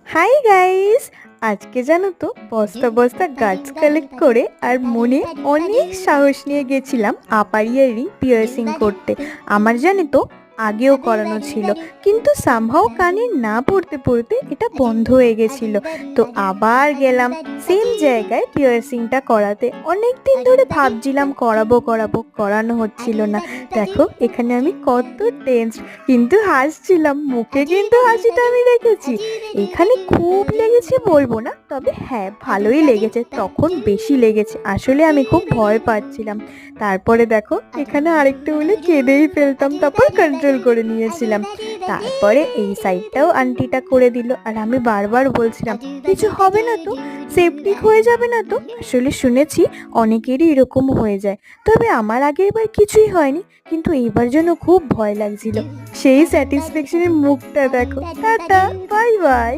Hi guys, আজকে জানো তো বস্তা বস্তা গাছ কালেক্ট করে আর মনে অনেক সাহস নিয়ে গেছিলাম আপার ইয়ারিং পিয়ার্সিং করতে। আমার জানে তো আগেও করানো ছিল, কিন্তু সামহাও কানে না পড়তে পড়তে এটা বন্ধ হয়ে গেছিল। তো আবার গেলাম সেম জায়গায় পিয়ার্সিংটা করাতে। অনেক দিন ধরে ভাবছিলাম করাবো করাবো, করানো হচ্ছিল না। দেখো এখানে আমি কত টেন্স, কিন্তু হাসছিলাম, মুখে কিন্তু হাসিটা আমি রেখেছি। এখানে খুব লেগেছে বলবো না, তবে হ্যাঁ ভালোই লেগেছে, তখন বেশি লেগেছে, আসলে আমি খুব ভয় পাচ্ছিলাম। তারপরে দেখো এখানে আরেকটু হলে কেঁদেই ফেলতাম, তারপর কন্ট্রোল করে নিয়েছিলাম। তারপরে এই সাইডটাও আন্টিটা করে দিল, আর আমি বারবার বলছিলাম কিছু হবে না তো, সেফটি হয়ে যাবে না তো। আসলে শুনেছি অনেকেরই এরকম হয়ে যায়, তবে আমার আগের বার কিছুই হয়নি, কিন্তু এইবার জন্য খুব ভয় লাগছিল। সেই স্যাটিসফ্যাকশনের মুখটা দেখো। Tata, bye bye.